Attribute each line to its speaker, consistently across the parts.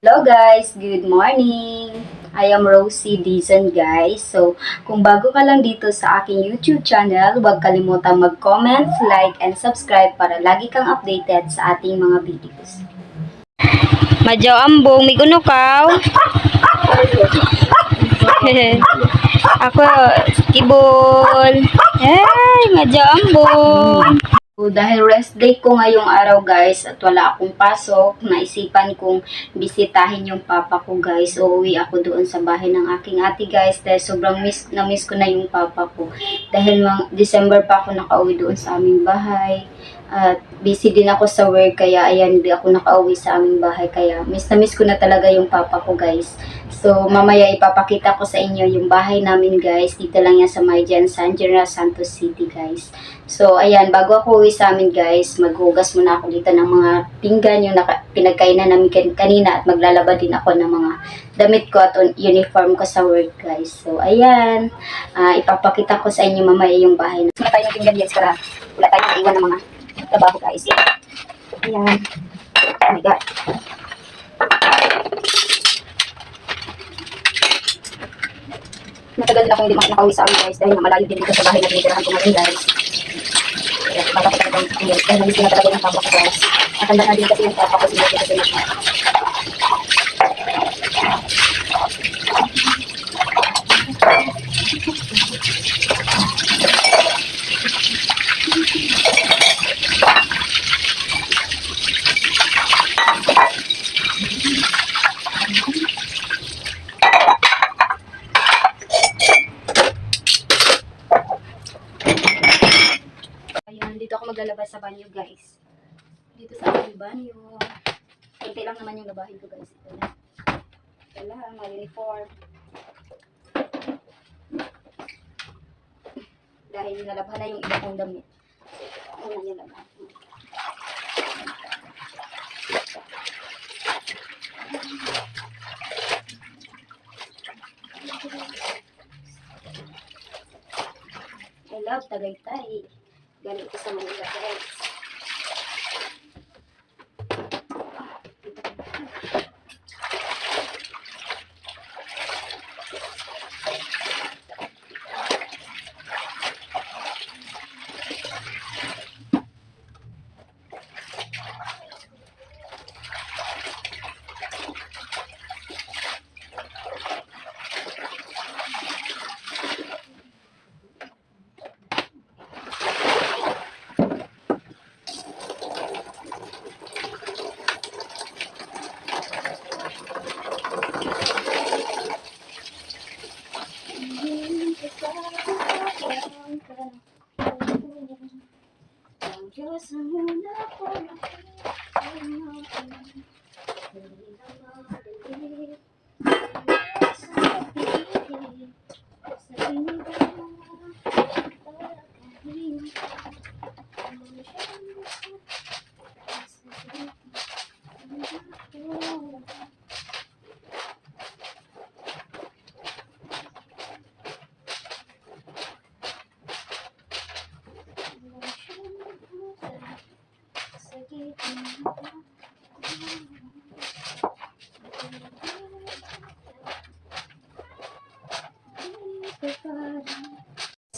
Speaker 1: Hello guys, good morning! I am Rosie Dizon guys. So, kung bago ka lang dito sa aking YouTube channel, huwag kalimutang mag-comment, like, and subscribe para lagi kang updated sa ating mga videos. Madyaw ambong, may gunukaw. Ako, kibol. Hey, madyaw ambong. So, dahil rest day ko ngayong araw guys at wala akong pasok, naisipan kong bisitahin yung papa ko guys. So, uwi ako doon sa bahay ng aking ate guys dahil sobrang na-miss ko na yung papa ko. Dahil December pa ako nakauwi doon sa aming bahay. At busy din ako sa work kaya ayan hindi ako nakauwi sa aming bahay kaya miss na miss ko na talaga yung papa ko guys. So mamaya ipapakita ko sa inyo yung bahay namin guys. Dito lang yan sa Mayjan, San General Santos City guys. So ayan, bago ako uwi sa amin guys, maghugas muna ako dito ng mga pinggan yung pinagkainan namin kanina at maglalaba din ako ng mga damit ko at uniform ko sa work guys. So ayan, ipapakita ko sa inyo mamaya yung bahay. Wala tayo ng pinggan guys para wala tayong naiwan ng mga trabaho guys. Ayan. Oh my god. Matagal din akong hindi nakauwi sa amin guys dahil malayo din dito sa bahay na tinitirahan ko ngayon guys. Kaya baka pa talagang yes, dahil namiss na talaga yung papa ko guys. Matanda na din kasi yung papa ko sinunod dito sa inyo. Dito ako maglalabas sa banyo guys. Dito sa aking banyo. Kunti lang naman yung labahin ko guys. Ito na. Ito lang, may uniform. Dahil nilalabahan na yung iba kong damit. Ano na yung labahan. I love Tagaytay. Galing ko sa Manila guys. Diyos ang muna ko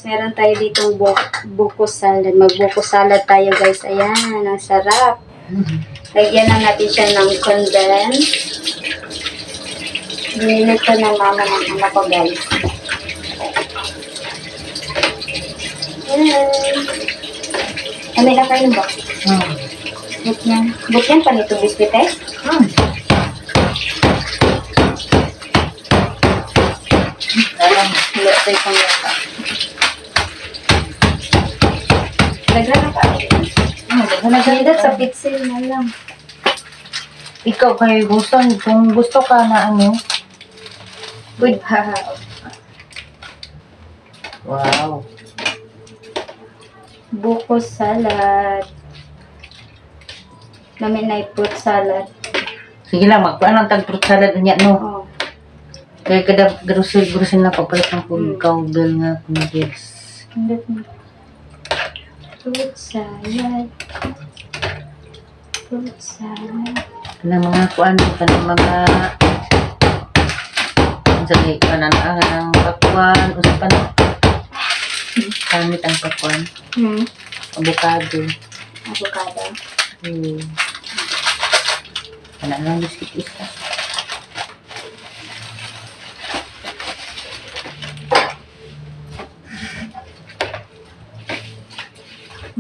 Speaker 1: Meron tayo ditong buko salad. Magbuko salad tayo guys. Ayan, ang sarap. Lagyan lang natin siya ng condensed. Binili ko ng mama ng anak ko guys. Ayan. May na kayo ba? Bukyan. Bukyan pa nito biscuit eh? Let's say kung yata. Nagana ka. Nagana sa pizza na lang.
Speaker 2: Ikaw kay gusto, kung gusto ka na ano.
Speaker 1: Good ha.
Speaker 2: Wow.
Speaker 1: Buko salad. Namin na fruit salad.
Speaker 2: Sige lang, magpaan ang tag-fruit salad niya, no?
Speaker 1: Oh.
Speaker 2: Kaya kada grocery na papalit ng food powder nga kung yes.
Speaker 1: Fruit salad. Fruit salad.
Speaker 2: Kanang mga kuan, kanang mga sabi kanang pakuan, usapan gamit ang pakuan, avocado.
Speaker 1: Avocado.
Speaker 2: Kana lang biskit isa.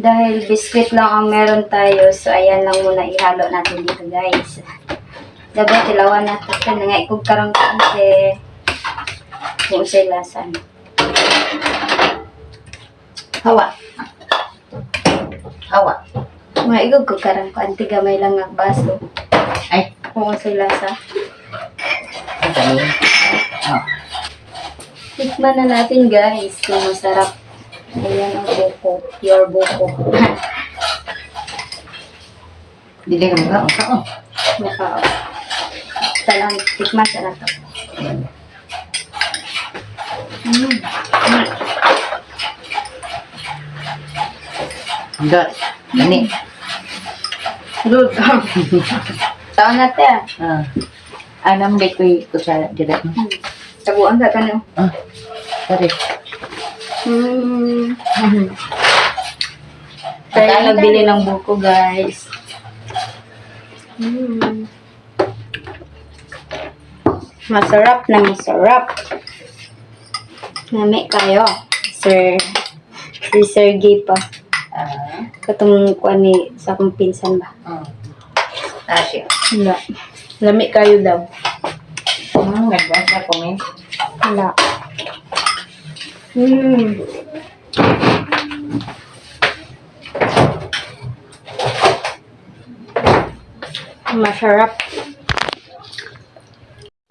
Speaker 1: Dahil biscuit lang ang meron tayo, so ayan lang muna ihalo natin dito guys. Dapat tilawan natin na nga ikog karang kasi kung sa'y lasan. Hawa.
Speaker 2: Hawa.
Speaker 1: Mga ikog ko karang kanti gamay lang ang baso.
Speaker 2: Ay,
Speaker 1: Kung sa'y lasa.
Speaker 2: ang dami. Oh.
Speaker 1: Tikman na natin guys kung masarap. Ayan ang buko. Pure buko.
Speaker 2: Dili ka mga oh.
Speaker 1: Maka. Talang tikman sa nato.
Speaker 2: Good. Gani.
Speaker 1: Good. Taon natin.
Speaker 2: Anam day ko sa direct mo.
Speaker 1: Tabuan ka kanyo.
Speaker 2: Sorry.
Speaker 1: Tayo nagbili ng buko guys. Masarap na masarap. Nami kayo. Si Sergey pa. Katong kuan ni sa akong pinsan ba?
Speaker 2: Tasya.
Speaker 1: Wala. Lami kayo daw.
Speaker 2: Nagbasa ko min.
Speaker 1: Wala. Masarap.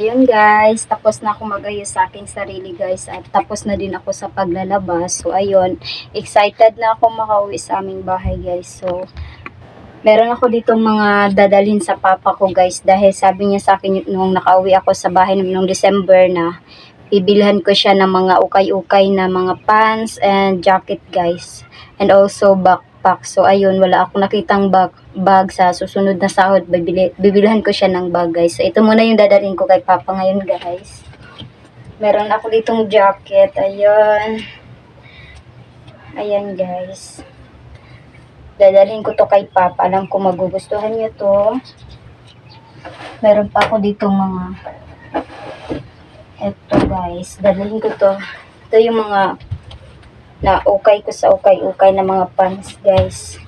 Speaker 1: Ayun guys, tapos na ako magayos sa aking sarili guys at tapos na din ako sa paglalabas. So ayun, excited na ako makauwi sa aming bahay guys. So meron ako ditong mga dadalhin sa papa ko guys dahil sabi niya sa akin nung nakauwi ako sa bahay nung December na bibilhan ko siya ng mga ukay-ukay na mga pants and jacket guys and also backpack. So ayun, wala ako nakitang bag sa susunod na sahod, bibilhan ko siya ng bag guys. So ito muna yung dadalhin ko kay papa ngayon guys. Meron ako ditong jacket, ayan guys. Dadalhin ko to kay papa. Alam ko magugustuhan niyo to. Meron pa ako dito mga eto guys. Dadalhin ko to. Ito yung mga na ukay ko sa ukay-ukay na mga pants guys.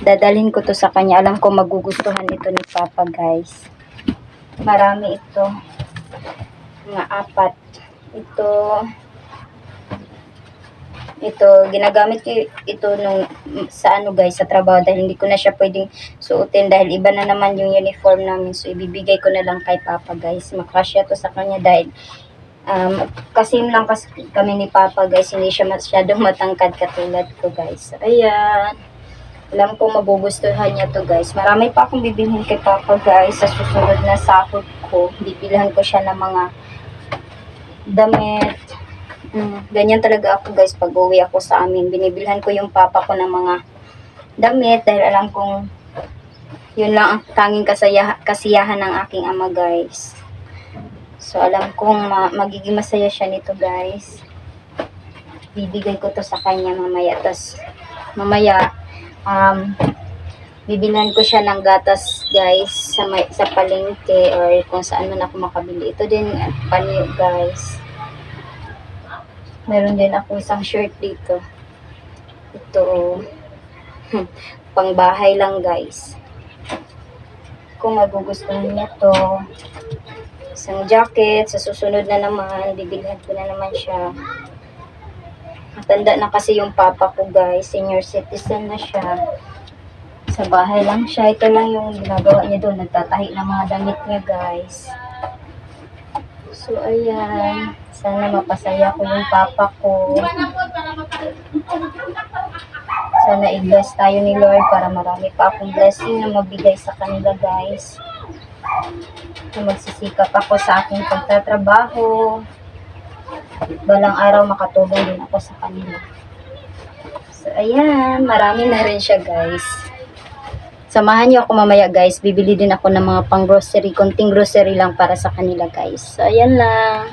Speaker 1: Dadalhin ko to sa kanya. Alam ko magugustuhan ito ni papa guys. Marami ito. Mga 4. Ito, ginagamit ko ito nung sa guys, sa trabaho dahil hindi ko na siya pwedeng suotin dahil iba na naman yung uniform namin. So, ibibigay ko na lang kay papa guys. Makasya to sa kanya dahil kasim lang kasi kami ni papa guys. Hindi siya masyadong matangkad katulad ko guys. So, ayan. Alam ko magugustuhan niya to guys. Marami pa akong bibilhin kay papa guys. Sa susunod na sahod ko, bibilhan ko siya ng mga damit. Ganyan talaga ako guys pag uwi ako sa amin. Binibilhan ko yung papa ko ng mga damit dahil alam kong yun lang ang tanging kasiyahan ng aking ama guys. So alam kong magiging masaya siya nito guys. Bibigay ko to sa kanya mamaya. Tas mamaya bibilhan ko siya ng gatas guys sa palengke or kung saan man ako makabili. Ito din panyo guys. Meron din ako isang shirt dito. Ito, pang bahay lang guys. Kung magugustuhan niya to. Isang jacket, sa susunod na naman, bibilhan ko na naman siya. Matanda na kasi yung papa ko guys, senior citizen na siya. Sa bahay lang siya. Ito lang yung ginagawa niya doon, nagtatahi ng mga damit niya guys. So ayan. Sana mapasaya ko yung papa ko. Sana i-bless tayo ni Lord para marami pa akong blessing na mabigay sa kanila guys. Na magsisikap ako sa aking pagtatrabaho. Balang araw makatulong din ako sa kanila. So ayan, marami na rin siya guys. Samahan niyo ako mamaya guys. Bibili din ako ng mga pang grocery. Konting grocery lang para sa kanila guys. So, ayan lang.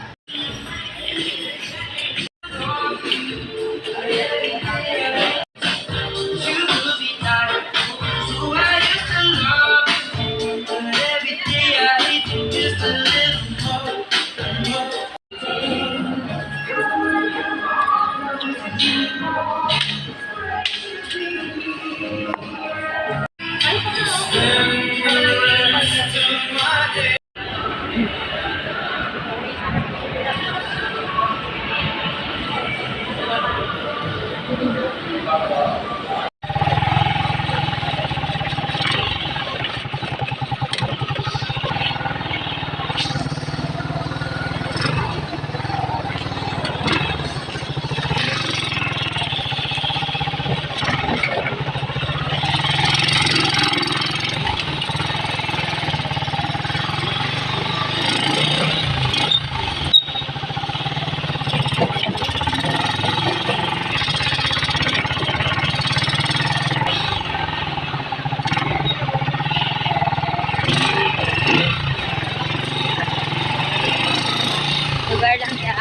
Speaker 1: Lugar lang siya.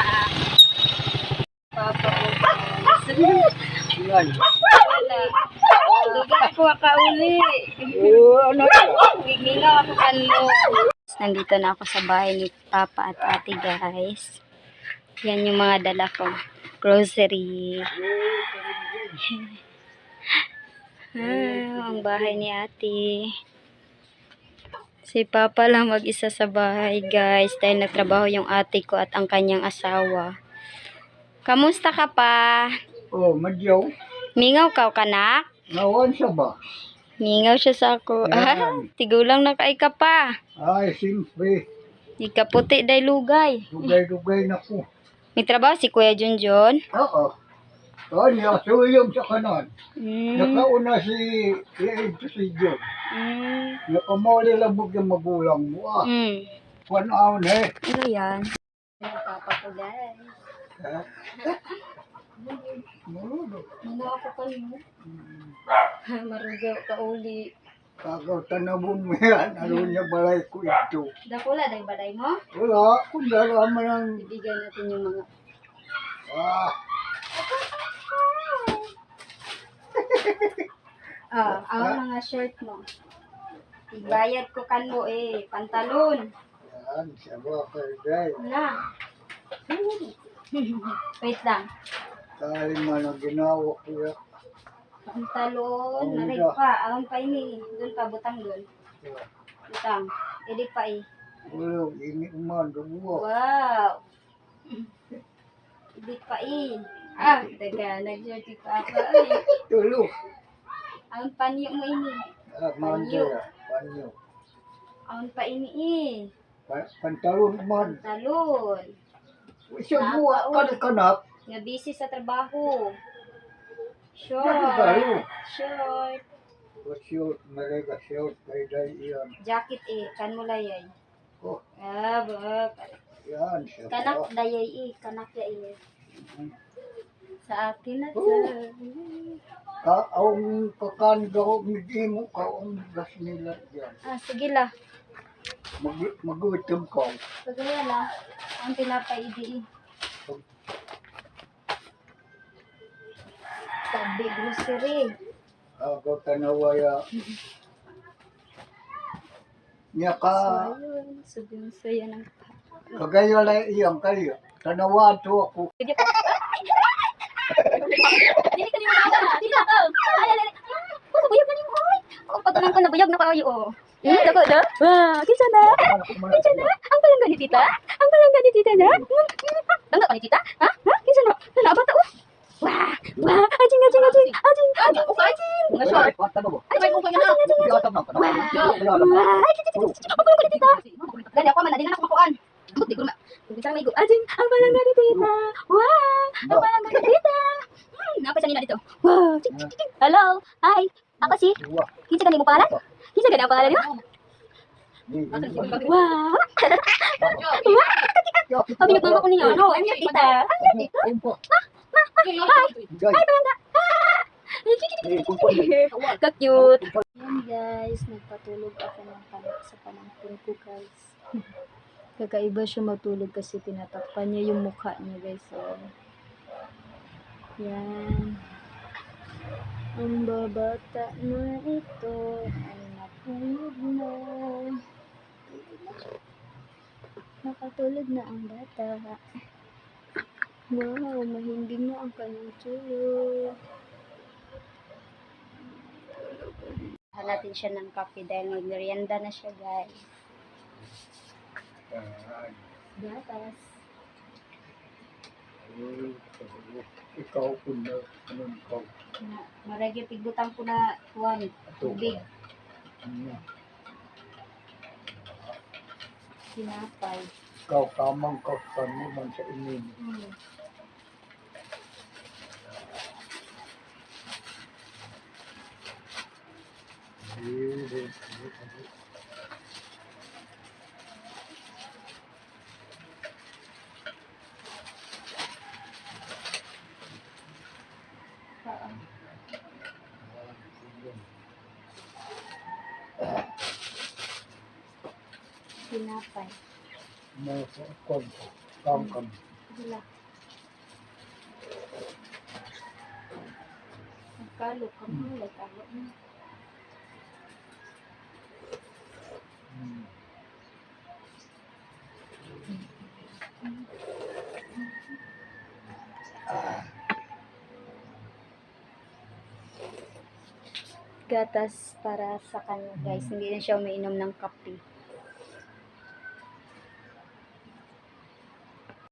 Speaker 2: Yan.
Speaker 1: Wala. Lugar ko kauli.
Speaker 2: Ano yan?
Speaker 1: Gigingaw ako kanmo. Nandito na ako sa bahay ni Papa at Ate guys. Yan yung mga dala ko. Grocery. Ang bahay ni Ate. Si Papa lang mag-isa sa bahay guys. Dahil nagtrabaho yung ate ko at ang kanyang asawa. Kamusta ka pa?
Speaker 2: Oh, madyaw.
Speaker 1: Mingaw ka kanak?
Speaker 2: Nawan siya ba?
Speaker 1: Mingaw siya sa ako.
Speaker 2: Yan.
Speaker 1: Tigulang na kay ka pa.
Speaker 2: Ay, simple.
Speaker 1: Di ka puti day lugay.
Speaker 2: Dugay-dugay na ko.
Speaker 1: May trabaho si Kuya Junjun.
Speaker 2: Oo. Kanya, suyong sa kanan.
Speaker 1: Mm.
Speaker 2: Nakauna si John. Nakamali lang mo yung magulang mo.
Speaker 1: Mm.
Speaker 2: Panaon eh.
Speaker 1: Ano yan? Ano Papa ko guys?
Speaker 2: Ha? Marunong.
Speaker 1: Ano ako pa mo? Marugaw ka uli.
Speaker 2: Kagaw tanabon mo yan. Ano niya balay ko ito.
Speaker 1: Dakula day baday mo?
Speaker 2: Wala. Kung dalaman ang...
Speaker 1: Bibigyan natin yung mga... Ang mga shirt mo. Ibayad ko kanmo pantalon.
Speaker 2: Yan, siya ba kay
Speaker 1: Na. Wait lang.
Speaker 2: Dahil man ang ginawa ko yan.
Speaker 1: Pantalon,
Speaker 2: Ang
Speaker 1: naray
Speaker 2: ganda.
Speaker 1: pa. Alam pa ini. Doon pa, butang doon. Butang. Edit pa
Speaker 2: Wala, ini man, dugo.
Speaker 1: Wow. Edit pa taga, nag-shirt pa ako.
Speaker 2: Tulo.
Speaker 1: Ang panyo mo ini.
Speaker 2: Mandya, panyo.
Speaker 1: Ang pa ini
Speaker 2: Pantalon man.
Speaker 1: Pantalon.
Speaker 2: Siya buwa, kanak.
Speaker 1: Nga busy sa trabaho.
Speaker 2: Nagkakaroon.
Speaker 1: Short.
Speaker 2: Short, malaga short, kay day iyan.
Speaker 1: Jacket kan mo layay.
Speaker 2: Oh,
Speaker 1: Bak.
Speaker 2: yan siya.
Speaker 1: Kanak dayay kanak ya Sa akin na sa.
Speaker 2: Kaong kakanda, hindi mo kaong gas nila yan.
Speaker 1: Sige lah.
Speaker 2: Magutom ka.
Speaker 1: Pagaya lah. Ang tinapay idi. Sabi grocery.
Speaker 2: Ako tanawaya. Niya ka,
Speaker 1: Ayun, sabihin saya ng
Speaker 2: kagaya lang iyang kayo. Tanawa to ako.
Speaker 1: Dili ka ni mga dili ka. Ay. Ko buyag ni mo. Ko patunan ko na buyag na kayo Dako da. Wah, kinsa na? Kinsa na? Ang palangga ni tita? Ang palangga ni tita na? Langga pa ni tita? Ha? Kinsa na? Wala bata Wah, ajing. Nga short. Ay, may kumpanya na. Gani ako man, din na ako makuan. Di ko na. Bisa may go. Ajing, ang palangga ni tita. Wah, ang palangga ni tita. Napay sa nila dito. Wow. Hello. Hi. Ako si. Kinsa gani mo pangalan? Kinsa gani ang pangalan niyo? Wow. Sabi niyo ko niyo. Ano? Ang tita. Ang tita. Hi. Hi, palangga. Ka-cute. Yan guys, nagpatulog ako ng sa pamangkin ko guys. Kakaiba siya matulog kasi tinatakpan niya yung mukha niya guys. So, yan. Ang babata na ito ay natulog na. Nakatulog na ang bata. Wow, mahimbing na ang kanyang tulog. Hanatin siya ng kape dahil mag-merienda na siya guys. Gatas.
Speaker 2: Ikaw po na, anong ikaw?
Speaker 1: Maragyo pigbutan ko na tuwan. Tubig. Sinapay.
Speaker 2: Ikaw, kamang kapan mo man sa imin.
Speaker 1: Sinapay.
Speaker 2: Nasa kwento, kamkam.
Speaker 1: Wala. Nagkalo ka mo. Nagkalo mo. Gatas para sa kanya guys. Hindi na siya umiinom ng kape.